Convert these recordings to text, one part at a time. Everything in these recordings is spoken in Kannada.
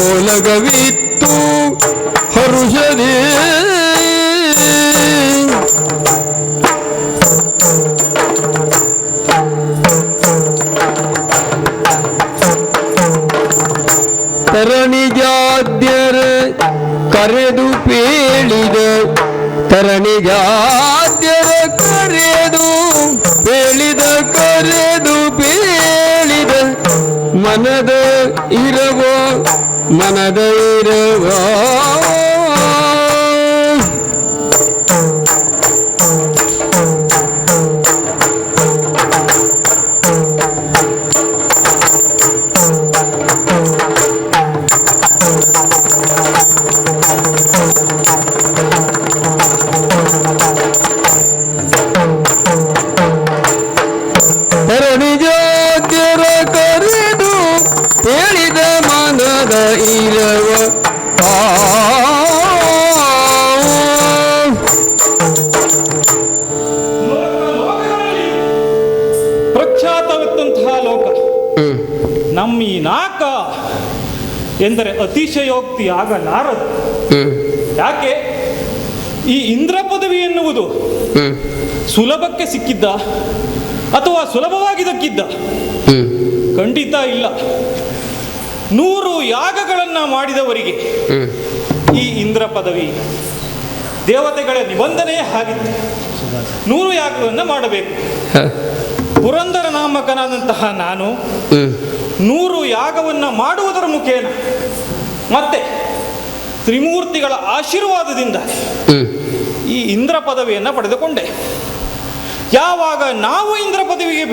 ಓಲಗವಿತ್ತು ಹರುಷದೇ ತರಣಿಜಾದ್ಯರ ಕರೆದು ಪೇಳಿದ ತರಣಿಜಾದ್ಯರ ಕರೆದು ಪೇಳಿದ ಕರೆದು ಪೇಳಿದ ಮನದ ಇರವೋ ಮನದ ಇರವೋ ತರಣಿಜಾದ್ಯರ ಕರೆದು ಹೇಳಿದ ಮನದ ಇರವ ಪ್ರಖ್ಯಾತವಿದ್ದಂತಹ ಲೋಕ ನಮ್ಮ ಈ ನಾಕ ಎಂದರೆ ಅತಿಶಯೋಕ್ತಿ ಆಗಲಾರದು. ಯಾಕೆ ಈ ಇಂದ್ರ ಪದವಿ ಎನ್ನುವುದು ಸುಲಭಕ್ಕೆ ಸಿಕ್ಕಿದ್ದ ಅಥವಾ ಸುಲಭವಾಗಿ ದಕ್ಕಿದ್ದ? ಖಂಡಿತ ಇಲ್ಲ. 100 ಯಾಗಗಳನ್ನ ಮಾಡಿದವರಿಗೆ ಈ ಇಂದ್ರ ಪದವಿ ದೇವತೆಗಳ ನಿಬಂಧನೆಯೇ ಆಗಿತ್ತು. 100 ಯಾಗಗಳನ್ನು ಮಾಡಬೇಕು. ಪುರಂದರ ನಾಮಕನಾದಂತಹ ನಾನು 100 ಯಾಗವನ್ನ ಮಾಡುವುದರ ಮುಖೇನ ಮತ್ತೆ ತ್ರಿಮೂರ್ತಿಗಳ ಆಶೀರ್ವಾದದಿಂದ ಈ ಇಂದ್ರ ಪದವಿಯನ್ನು ಪಡೆದುಕೊಂಡೆ. ಯಾವಾಗ ನಾವು ಇಂದ್ರ ಪದವಿಗೆ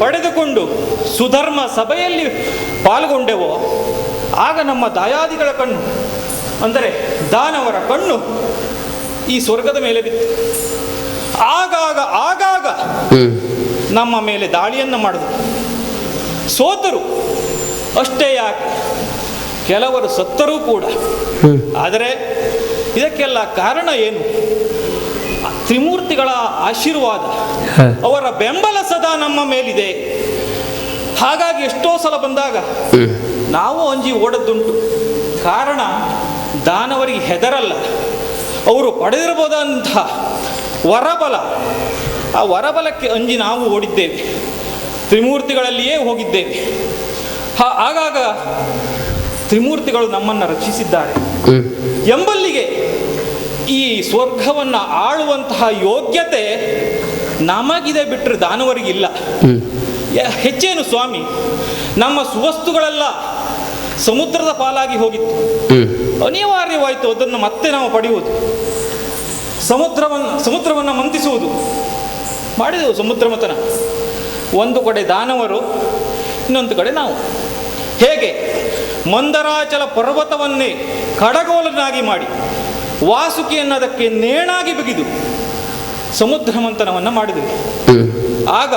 ಪಡೆದುಕೊಂಡು ಸುಧರ್ಮ ಸಭೆಯಲ್ಲಿ ಪಾಲ್ಗೊಂಡೆವೋ ಆಗ ನಮ್ಮ ದಾಯಾದಿಗಳ ಕಣ್ಣು ಅಂದರೆ ದಾನವರ ಕಣ್ಣು ಈ ಸ್ವರ್ಗದ ಮೇಲೆ ಬಿತ್ತು. ಆಗಾಗ ನಮ್ಮ ಮೇಲೆ ದಾಳಿಯನ್ನು ಮಾಡಿದರು. ಸೋತರು ಅಷ್ಟೇ ಯಾಕೆ, ಕೆಲವರು ಸತ್ತರೂ ಕೂಡ. ಆದರೆ ಇದಕ್ಕೆಲ್ಲ ಕಾರಣ ಏನು? ತ್ರಿಮೂರ್ತಿಗಳ ಆಶೀರ್ವಾದ, ಅವರ ಬೆಂಬಲ ಸದಾ ನಮ್ಮ ಮೇಲಿದೆ. ಹಾಗಾಗಿ ಎಷ್ಟೋ ಸಲ ಬಂದಾಗ ನಾವು ಅಂಜಿ ಓಡದ್ದುಂಟು. ಕಾರಣ ದಾನವರಿಗೆ ಹೆದರಲ್ಲ, ಅವರು ಪಡೆದಿರಬಹುದಂತಹ ವರಬಲ, ಆ ವರಬಲಕ್ಕೆ ಅಂಜಿ ನಾವು ಓಡಿದ್ದೇವೆ, ತ್ರಿಮೂರ್ತಿಗಳಲ್ಲಿಯೇ ಹೋಗಿದ್ದೇವೆ. ಆಗಾಗ ತ್ರಿಮೂರ್ತಿಗಳು ನಮ್ಮನ್ನು ರಕ್ಷಿಸಿದ್ದಾರೆ ಎಂಬಲ್ಲಿಗೆ ಈ ಸ್ವರ್ಗವನ್ನು ಆಳುವಂತಹ ಯೋಗ್ಯತೆ ನಮಗಿದೆ, ಬಿಟ್ಟರೆ ದಾನವರಿಗಿಲ್ಲ. ಹೆಚ್ಚೇನು ಸ್ವಾಮಿ, ನಮ್ಮ ಸುವಸ್ತುಗಳೆಲ್ಲ ಸಮುದ್ರದ ಪಾಲಾಗಿ ಹೋಗಿತ್ತು. ಅನಿವಾರ್ಯವಾಯಿತು ಅದನ್ನು ಮತ್ತೆ ನಾವು ಪಡೆಯುವುದು. ಸಮುದ್ರವನ್ನು ಮಂತಿಸುವುದು ಮಾಡಿದೆವು. ಸಮುದ್ರ ಮಥನ ಒಂದು ಕಡೆ ದಾನವರು, ಇನ್ನೊಂದು ಕಡೆ ನಾವು. ಹೇಗೆ ಮಂದರಾಚಲ ಪರ್ವತವನ್ನೇ ಕಡಗೋಲನ್ನಾಗಿ ಮಾಡಿ ವಾಸುಕಿಯನ್ನು ಅದಕ್ಕೆ ನೇಣಾಗಿ ಬಿಗಿದು ಸಮುದ್ರ ಮಂಥನವನ್ನು ಮಾಡಿದೆವು. ಆಗ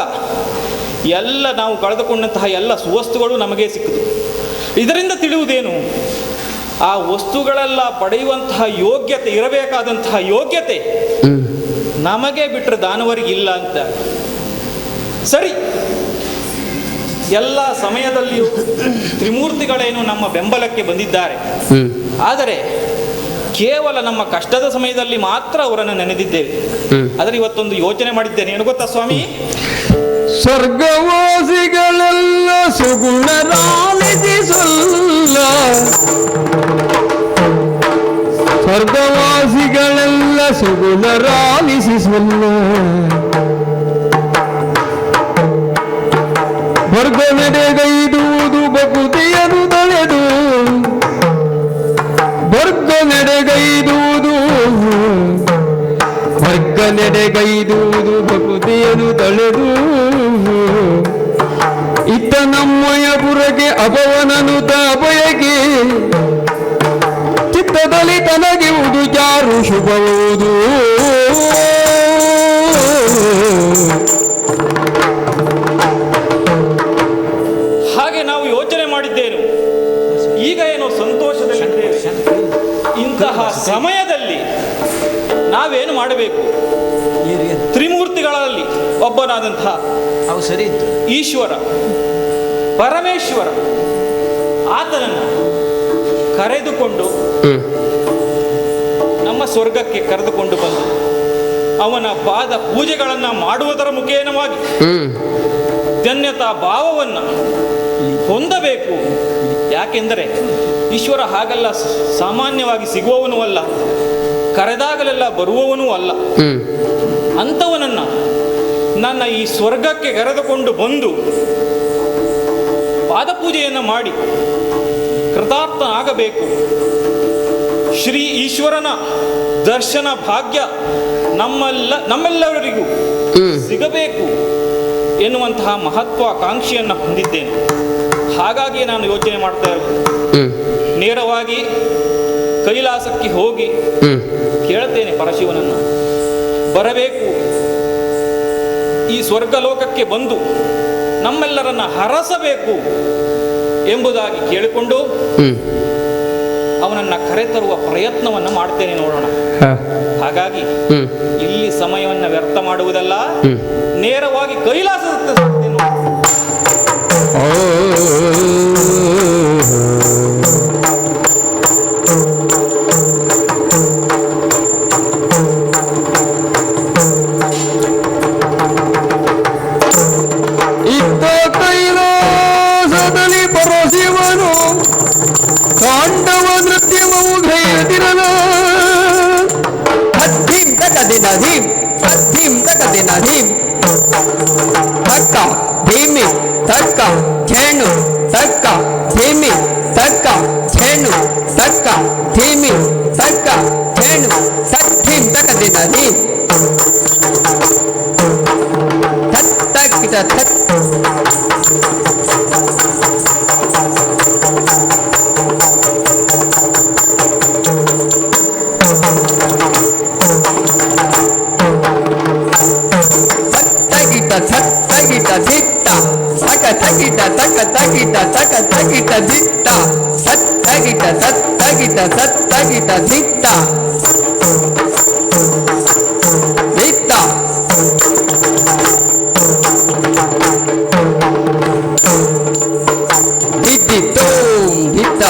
ಎಲ್ಲ ನಾವು ಕಳೆದುಕೊಂಡಂತಹ ಎಲ್ಲ ಸುವಸ್ತುಗಳು ನಮಗೆ ಸಿಕ್ಕಿತು. ಇದರಿಂದ ತಿಳಿಯುವುದೇನು? ಆ ವಸ್ತುಗಳೆಲ್ಲ ಪಡೆಯುವಂತಹ ಯೋಗ್ಯತೆ ಇರಬೇಕಾದಂತಹ ಯೋಗ್ಯತೆ ನಮಗೆ ಬಿಟ್ಟರೆ ದಾನವರಿಗಿಲ್ಲ ಅಂತ. ಸರಿ, ಎಲ್ಲ ಸಮಯದಲ್ಲಿಯೂ ತ್ರಿಮೂರ್ತಿಗಳೇನು ನಮ್ಮ ಬೆಂಬಲಕ್ಕೆ ಬಂದಿದ್ದಾರೆ. ಆದರೆ ಕೇವಲ ನಮ್ಮ ಕಷ್ಟದ ಸಮಯದಲ್ಲಿ ಮಾತ್ರ ಅವರನ್ನು ನೆನೆದಿದ್ದೇವೆ. ಆದರೆ ಇವತ್ತೊಂದು ಯೋಚನೆ ಮಾಡಿದ್ದೇನೆ, ಏನು ಗೊತ್ತಾ ಸ್ವಾಮಿ? ಸ್ವರ್ಗವಾಸಿಗಳೆಲ್ಲ ಸುಗುಣರಾಲಿಸಿ ಸೊಲ್ಲ, ಸ್ವರ್ಗವಾಸಿಗಳೆಲ್ಲ ಸುಗುಣರಾಲಿಸಿ ಸೊಲ್ಲ, ವರ್ಗ ನಡೆಗೈದುವುದು ಬಕುತಿಯನು ತಳೆದು, ವರ್ಗ ನಡೆಗೈದುವುದು, ವರ್ಗ ನಡೆಗೈದುವುದು ಬಕುತಿಯನು ತಳೆದು, ಇತ್ತ ನಮ್ಮಯ ಪುರಗೆ ಅಪವನನು ಅಭಯಗೆ, ಚಿತ್ತದಲ್ಲಿ ತನಗಿವುದು ಚಾರು ಶುಭವುದು. ಹಾಗೆ ನಾವು ಯೋಚನೆ ಮಾಡಿದ್ದೇನು, ಈಗ ಏನೋ ಸಂತೋಷದಲ್ಲಿದ್ದೇವೆ. ಇಂತಹ ಸಮಯದಲ್ಲಿ ನಾವೇನು ಮಾಡಬೇಕು? ತ್ರಿಮೂರ್ತಿಗಳಲ್ಲಿ ಒಬ್ಬನಾದಂತಹ ಈಶ್ವರ ಪರಮೇಶ್ವರ ಆತನನ್ನು ಕರೆದುಕೊಂಡು ನಮ್ಮ ಸ್ವರ್ಗಕ್ಕೆ ಕರೆದುಕೊಂಡು ಬಂದು ಅವನ ಪಾದ ಪೂಜೆಗಳನ್ನು ಮಾಡುವುದರ ಮುಖೇನವಾಗಿ ಧನ್ಯತಾ ಭಾವವನ್ನು ಹೊಂದಬೇಕು. ಯಾಕೆಂದರೆ ಈಶ್ವರ ಹಾಗಲ್ಲ, ಸಾಮಾನ್ಯವಾಗಿ ಸಿಗುವವನೂ ಅಲ್ಲ, ಕರೆದಾಗಲೆಲ್ಲ ಬರುವವನೂ ಅಲ್ಲ. ಅಂಥವನನ್ನು ನನ್ನ ಈ ಸ್ವರ್ಗಕ್ಕೆ ಕರೆದುಕೊಂಡು ಬಂದು ಪಾದಪೂಜೆಯನ್ನು ಮಾಡಿ ಕೃತಾರ್ಥ ಆಗಬೇಕು. ಶ್ರೀ ಈಶ್ವರನ ದರ್ಶನ ಭಾಗ್ಯ ನಮ್ಮೆಲ್ಲರಿಗೂ ಸಿಗಬೇಕು ಎನ್ನುವಂತಹ ಮಹತ್ವಾಕಾಂಕ್ಷೆಯನ್ನು ಹೊಂದಿದ್ದೇನೆ. ಹಾಗಾಗಿ ನಾನು ಯೋಚನೆ ಮಾಡ್ತಾ ಇರೋದು, ನೇರವಾಗಿ ಕೈಲಾಸಕ್ಕೆ ಹೋಗಿ ಕೇಳ್ತೇನೆ ಪರಶಿವನನ್ನು, ಬರಬೇಕು, ಈ ಸ್ವರ್ಗಲೋಕಕ್ಕೆ ಬಂದು ನಮ್ಮೆಲ್ಲರನ್ನ ಹರಸಬೇಕು ಎಂಬುದಾಗಿ ಕೇಳಿಕೊಂಡು ಅವನನ್ನ ಕರೆತರುವ ಪ್ರಯತ್ನವನ್ನು ಮಾಡ್ತೇನೆ, ನೋಡೋಣ. ಹಾಗಾಗಿ ಇಲ್ಲಿ ಸಮಯವನ್ನು ವ್ಯರ್ಥ ಮಾಡುವುದಲ್ಲ, ನೇರವಾಗಿ ಕೈಲಾಸದತ್ತ ಸಾಗ್ತೇನೆ. ಇದ್ದ ಕೈಲಾಸದಲ್ಲಿ ಪರಶಿವನು ತಾಂಡವ ನೃತ್ಯವು ಗೈದಿರಲ, ಹದ್ದಿಂ ತಕದಿನ ಧೀಂ, ಹದ್ದಿಂ ತಕದಿನ ಧೀಂ, ತಕ್ಕ ಧೀಮಿ ತಕ್ಕ ಝೇಣು, ತಕ್ಕ ಧೀಮಿ ತಕ್ಕ ಝೇಣು, ತಕ್ಕ ಧೀಮಿ ತಕ್ಕ ಝೇಣು, ಸದ್ಧೀಂ ತಕದಿನ ಧೀಂ, ಥತ್ ತಕ್ಕಿಟ ಥತ್. ತಗಿಟ ದಿಟ್ಟ ತಕ ತಗಿಟ ತಕ ತಗಿಟ ತಕ ತಗಿಟ ದಿಟ್ಟ ಸತ್ ತಗಿಟ ಸತ್ ತಗಿಟ ಸತ್ ತಗಿಟ ದಿಟ್ಟ ದಿಟ್ಟ ದಿಟ್ಟಿತ್ತು ದಿಟ್ಟ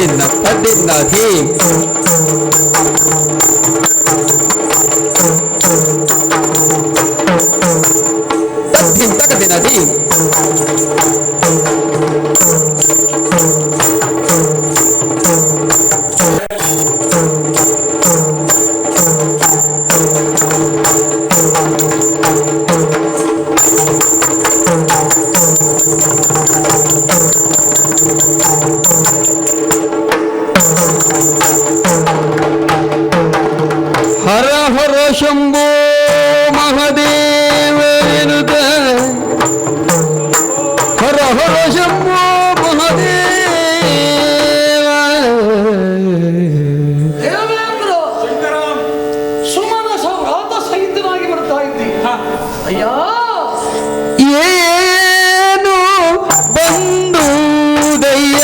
ತದಿನ್ನ ತದಿನ್ನ ಧೀಂ ತದ್ದಿಂ ತಗದಿನ ಧೀಂ ಹರ ಹರ ಶಂಭೋ ಮಹಾದೇವ ಎನ್ನುತ್ತ ಹರ ಹರ ಶಂಭೋ ಮಹಾದೇವ. ದೇವೇಂದ್ರ ಸುಮನ ಸೌರಾತ ಸಹಿತನಾಗಿ ಬರ್ತಾ ಇದ್ದಿ. ಅಯ್ಯ ಏನು ಬಂದುದಯ್ಯ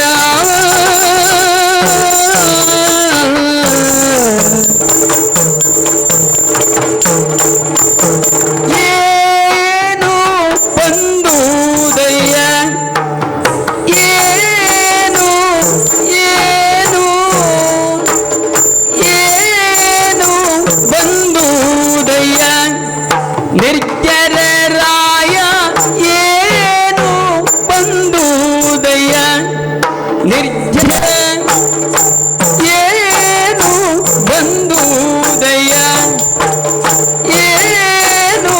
ಏನು ಬಂದುದಯ್ಯ ಏನು ಏನು ಏನು ಬಂದುದಯ್ಯ ನಿರ್ಜರರಾಯ ಏನು ಬಂದುದಯ್ಯ ನಿರ್ಜರ ಏನು ಬಂದುದಯ್ಯ ಏನು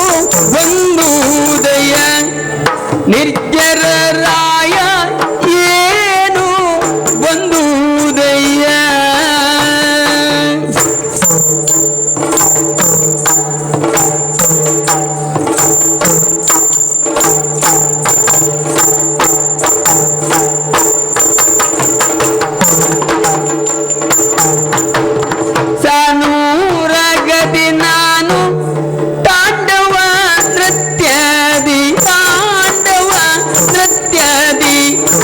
ಬಂದುದಯ್ಯ ನಿರ್ಜರರಾಯ ಏನು ಬಂದುದಯ್ಯ. ಸಾನೂರಗದಿ ನಾನು ತಾಂಡವ ನೃತ್ಯದಿ ತಾಂಡವ ನೃತ್ಯದಿ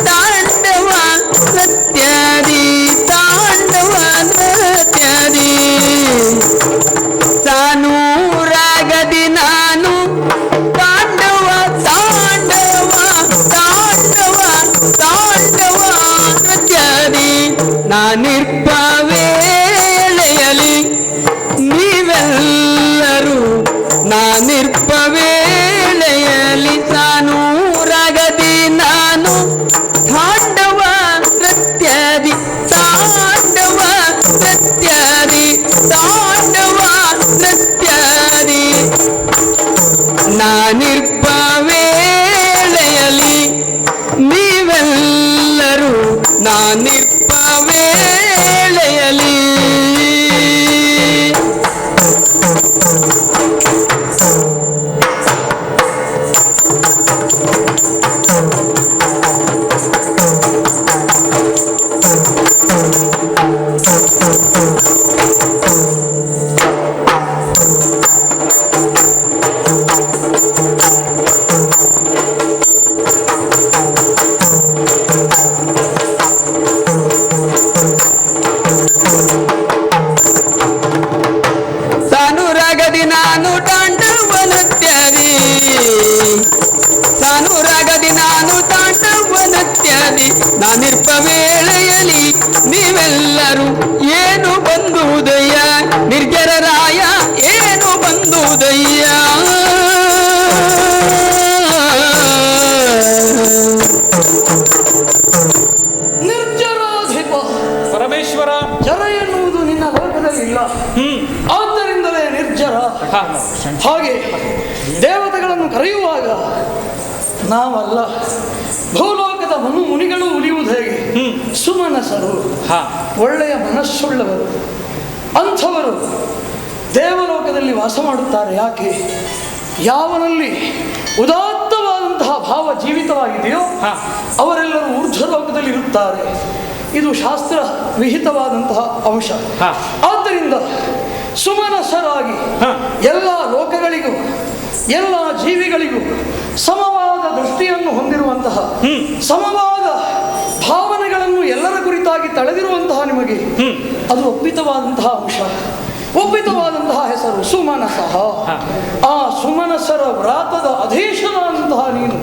ತಾಂಡವ ನೃತ್ಯದಿ ತಾಂಡವ ನೃತ್ಯದಿ ಸಾನೂರಗದಿ ನಾನು ತಾಂಡವ ತಾಂಡವ ತಾಂಡವ ತಾಂಡವ ನೃತ್ಯದಿ ನಾನಿರ್ಪ ವೇಳೆಯಲಿ ನೀವೆಲ್ಲರೂ ನಾನಿರ್ಪ ವೇಳೆಯಲಿ ಸಾನೂರಗದಿ ನಾನು ತಾಂಡವ ನೃತ್ಯದಿ ತಾಂಡವ ನೃತ್ಯದಿ ತಾಂಡವ ನೃತ್ಯದಿ ನಾನಿರ್ಪ ವೇಳೆಯಲಿ ನೀವೆಲ್ಲರೂ ನಾನಿರ್ಪ ವೇಳೆಯಲಿ ಸಾನುರಾಗದಿ ನಾನು ತಾಂಡವ ನೃತ್ಯದಿ ಸಾನುರಾಗದಿ ನಾನು ತಾಂಡವ ನೃತ್ಯದಿ ನಾನಿರ್ಪ ವೇಳೆಯಲಿ ನೀವೆಲ್ಲರೂ ಏನು ಬಂದುದಯ್ಯ ನಿರ್ಜರರಾಯ ಏನು ಬಂದುದಯ್ಯ. ನಿರ್ಜರಾಧಿಪ ಪರಮೇಶ್ವರ ಜರ ಎನ್ನುವುದು ನಿನ್ನ ಲೋಕದಲ್ಲಿ ಇಲ್ಲ. ಆದ್ದರಿಂದಲೇ ನಿರ್ಜರ. ಹಾಗೆ ದೇವತೆಗಳನ್ನು ಕರೆಯುವಾಗ ನಾವಲ್ಲ, ಭೂಲೋಕದ ಮನು ಮುನಿಗಳು ಉಳಿಯುವುದು ಹೇಗೆ? ಸುಮನಸರು, ಒಳ್ಳೆಯ ಮನಸ್ಸುಳ್ಳವರು, ಅಂಥವರು ದೇವಲೋಕದಲ್ಲಿ ವಾಸ ಮಾಡುತ್ತಾರೆ. ಯಾಕೆ? ಯಾವನಲ್ಲಿ ಉದಾತ್ತವಾದಂತಹ ಭಾವ ಜೀವಿತವಾಗಿದೆಯೋ ಅವರೆಲ್ಲರೂ ಊರ್ಧ್ವಲೋಕದಲ್ಲಿ ಇರುತ್ತಾರೆ. ಇದು ಶಾಸ್ತ್ರ ವಿಹಿತವಾದಂತಹ ಅಂಶ. ಆದ್ದರಿಂದ ಸುಮನಸರಾಗಿ ಎಲ್ಲ ಲೋಕಗಳಿಗೂ ಎಲ್ಲ ಜೀವಿಗಳಿಗೂ ಸಮವಾದ ದೃಷ್ಟಿಯನ್ನು ಹೊಂದಿರುವಂತಹ, ಸಮವಾದ ಭಾವನೆಗಳನ್ನು ಎಲ್ಲರ ಕುರಿತಾಗಿ ತಳೆದಿರುವಂತಹ ನಿಮಗೆ ಅದು ಒಪ್ಪಿತವಾದಂತಹ ಅಂಶ, ಒಪ್ಪಿತವಾದಂತಹ ಹೆಸರು ಸುಮನಸಃ. ಆ ಸುಮನಸರ ವ್ರಾತದ ಅಧೀಶನಾದಂತಹ ನೀನು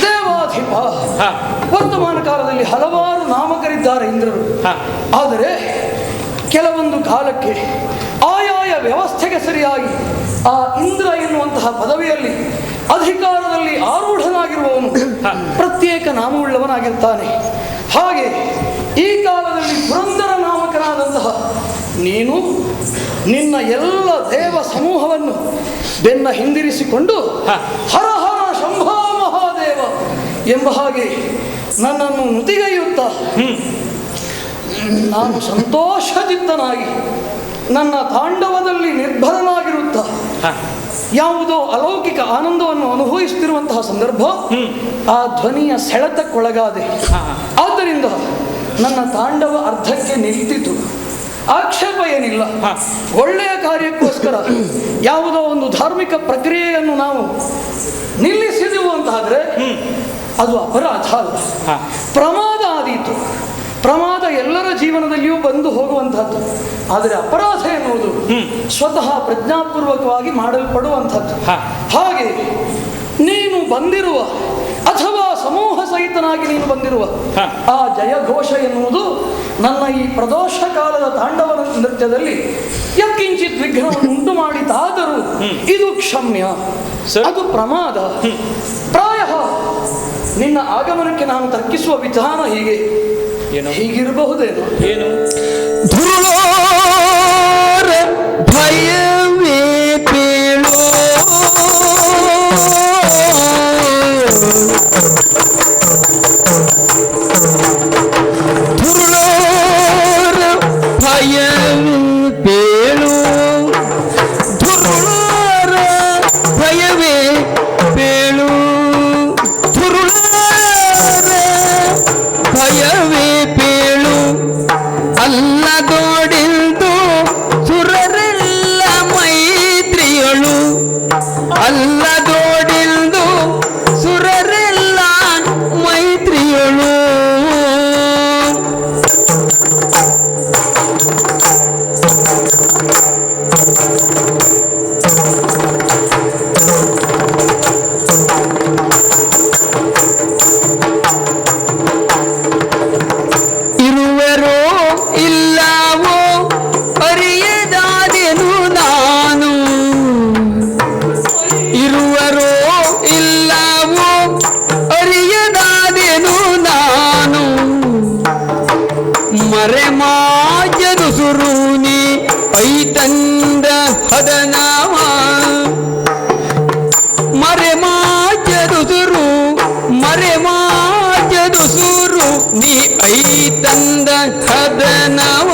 ದೇವಾಧಿಪ. ವರ್ತಮಾನ ಕಾಲದಲ್ಲಿ ಹಲವಾರು ನಾಮಕರಿದ್ದಾರೆ ಇಂದ್ರರು. ಆದರೆ ಕೆಲವೊಂದು ಕಾಲಕ್ಕೆ ಆಯಾಯ ವ್ಯವಸ್ಥೆಗೆ ಸರಿಯಾಗಿ ಆ ಇಂದ್ರ ಎನ್ನುವಂತಹ ಪದವಿಯಲ್ಲಿ ಅಧಿಕಾರದಲ್ಲಿ ಆರೂಢನಾಗಿರುವವನು ಪ್ರತ್ಯೇಕ ನಾಮವುಳ್ಳವನಾಗಿರ್ತಾನೆ. ಹಾಗೆ ಈ ಕಾಲದಲ್ಲಿ ಪುರಂದರ ನಾಮಕನಾದಂತಹ ನೀನು ನಿನ್ನ ಎಲ್ಲ ದೇವ ಸಮೂಹವನ್ನು ಬೆನ್ನ ಹಿಂದಿರಿಸಿಕೊಂಡು ಹರ ಹರ ಶಂಭೋ ಮಹಾದೇವ ಎಂಬ ಹಾಗೆ ನನ್ನನ್ನು ನುತಿಗೈಯುತ್ತಾ ನಾನು ಸಂತೋಷಚಿತ್ತನಾಗಿ ನನ್ನ ತಾಂಡವದಲ್ಲಿ ನಿರ್ಭರನಾಗಿರುತ್ತಾ ಯಾವುದೋ ಅಲೌಕಿಕ ಆನಂದವನ್ನು ಅನುಭವಿಸುತ್ತಿರುವಂತಹ ಸಂದರ್ಭ ಆ ಧ್ವನಿಯ ಸೆಳೆತಕ್ಕೊಳಗಾದೆ. ಆದ್ದರಿಂದ ನನ್ನ ತಾಂಡವ ಅರ್ಧಕ್ಕೆ ನಿಂತಿತು. ಆಕ್ಷೇಪ ಏನಿಲ್ಲ. ಒಳ್ಳೆಯ ಕಾರ್ಯಕ್ಕೋಸ್ಕರ ಯಾವುದೋ ಒಂದು ಧಾರ್ಮಿಕ ಪ್ರಕ್ರಿಯೆಯನ್ನು ನಾವು ನಿಲ್ಲಿಸಿದೆವು ಅಂತಾದರೆ ಅದು ಅಪರಾಧ ಅಲ್ಲ, ಪ್ರಮಾದ ಆದೀತು. ಪ್ರಮಾದ ಎಲ್ಲರ ಜೀವನದಲ್ಲಿಯೂ ಬಂದು ಹೋಗುವಂತಹದ್ದು. ಆದರೆ ಅಪರಾಧ ಎನ್ನುವುದು ಸ್ವತಃ ಪ್ರಜ್ಞಾಪೂರ್ವಕವಾಗಿ ಮಾಡಲ್ಪಡುವಂಥದ್ದು. ಹಾಗೆ ನೀನು ಬಂದಿರುವ ಅಥವಾ ಸಮೂಹ ಸಹಿತನಾಗಿ ನೀನು ಬಂದಿರುವ ಆ ಜಯಘೋಷ ಎನ್ನುವುದು ನನ್ನ ಈ ಪ್ರದೋಷ ಕಾಲದ ತಾಂಡವ ನೃತ್ಯದಲ್ಲಿ ಯತ್ಕಿಂಚಿತ್ ವಿಘ್ನವನ್ನು ಉಂಟು ಮಾಡಿತಾದರೂ ಇದು ಕ್ಷಮ್ಯ, ಅದು ಪ್ರಮಾದ. ಪ್ರಾಯ ನಿನ್ನ ಆಗಮನಕ್ಕೆ ನಾನು ತರ್ಕಿಸುವ ವಿಧಾನ ಹೀಗಿರಬಹುದೇನೋ. ಏನು? ಭಯವೇ ಪೇಳೋ ತಂದ ಕದನವ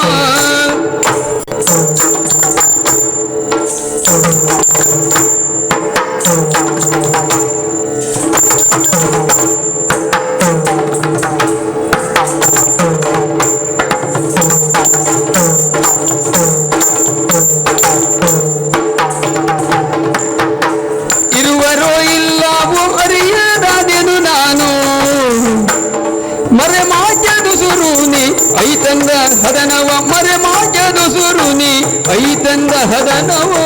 ಇರುವರೋ ಇಲ್ಲವೋ ಅರಿಯದಾದೆನು ನಾನು ಮರೆ ಮಾಜದು ಸುರುನಿ ಐತಂದ ಹದನವ ಮರೆ ಮಾಜದು ಸುರುನಿ ಐತಂದ ಹದನವೋ